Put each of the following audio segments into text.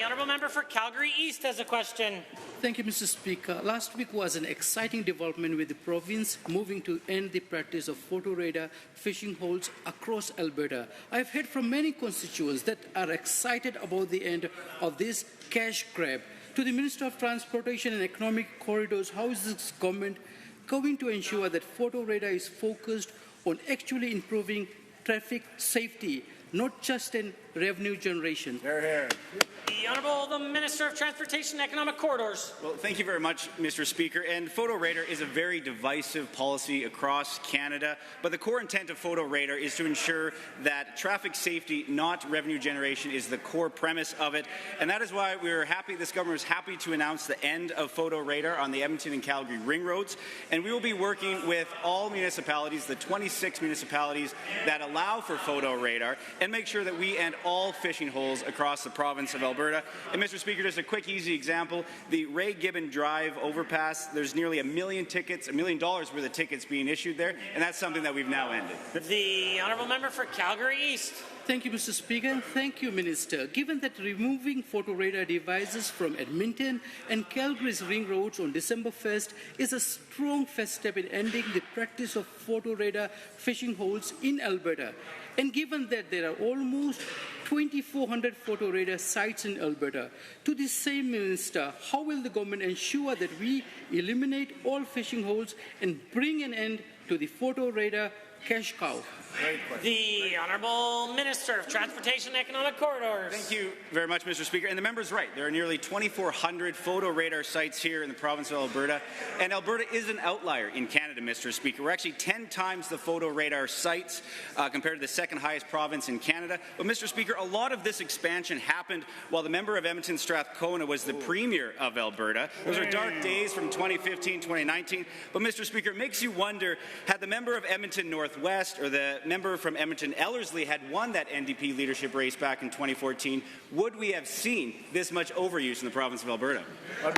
honourable member for Calgary East has a question. Thank you, Mr. Speaker. Last week was an exciting development with the province moving to end the practice of photo radar fishing holes across Alberta. I've heard from many constituents that are excited about the end of this cash grab. To the Minister of Transportation and Economic Corridors, how is this government going to ensure that photo radar is focused on actually improving traffic safety, not just in revenue generation? Hear, hear. The Honourable Minister of Transportation and Economic Corridors. Well, thank you very much, Mr. Speaker. And photo radar is a very divisive policy across Canada, but the core intent of photo radar is to ensure that traffic safety, not revenue generation, is the core premise of it. And that is why we're happy, this government is happy to announce the end of photo radar on the Edmonton and Calgary ring roads. And we will be working with all municipalities, the 26 municipalities that allow for photo radar, and make sure that we end all fishing holes across the province of Alberta. And Mr. Speaker, just a quick, easy example, the Ray Gibbon Drive overpass, there's nearly $1 million worth of tickets being issued there, and that's something that we've now ended. The honourable member for Calgary East. Thank you, Mr. Speaker, and thank you, Minister. Given that removing photo radar devices from Edmonton and Calgary's ring roads on December 1st is a strong first step in ending the practice of photo radar fishing holes in Alberta, and given that there are almost 2,400 photo radar sites in Alberta, to the same Minister, how will the government ensure that we eliminate all fishing holes and bring an end to the photo radar cash cow? The Honourable Minister of Transportation and Economic Corridors. Thank you very much, Mr. Speaker. And the member's right. There are nearly 2,400 photo radar sites here in the province of Alberta. And Alberta is an outlier in Canada, Mr. Speaker. We're actually 10 times the photo radar sites compared to the second highest province in Canada. But, Mr. Speaker, a lot of this expansion happened while the member of Edmonton Strathcona was the Premier of Alberta. Those are dark days from 2015, 2019. But, Mr. Speaker, it makes you wonder, had the member of Edmonton Northwest or the member from Edmonton Ellerslie had won that NDP leadership race back in 2014, would we have seen this much overuse in the province of Alberta?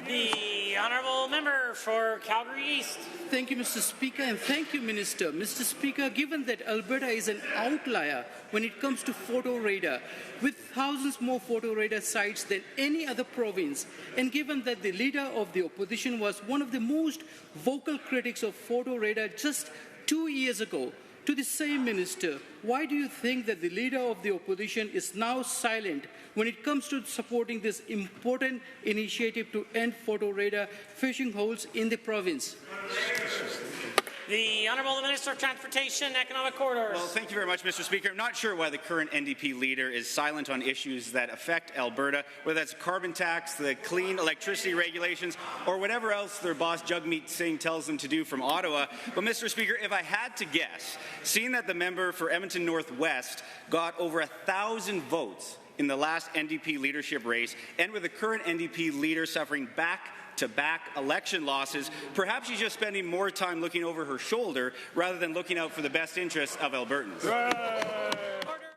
The honourable member for Calgary East. Thank you, Mr. Speaker, and thank you, Minister. Mr. Speaker, given that Alberta is an outlier when it comes to photo radar, with thousands more photo radar sites than any other province, and given that the leader of the opposition was one of the most vocal critics of photo radar just 2 years ago, to the same Minister, why do you think that the leader of the opposition is now silent when it comes to supporting this important initiative to end photo radar fishing holes in the province? The Honourable Minister of Transportation and Economic Corridors. Well, thank you very much, Mr. Speaker. I'm not sure why the current NDP leader is silent on issues that affect Alberta, whether that's carbon tax, the clean electricity regulations, or whatever else their boss Jagmeet Singh tells them to do from Ottawa. But, Mr. Speaker, if I had to guess, seeing that the member for Edmonton Northwest got over 1,000 votes in the last NDP leadership race, and with the current NDP leader suffering back-to-back election losses, perhaps she's just spending more time looking over her shoulder rather than looking out for the best interests of Albertans.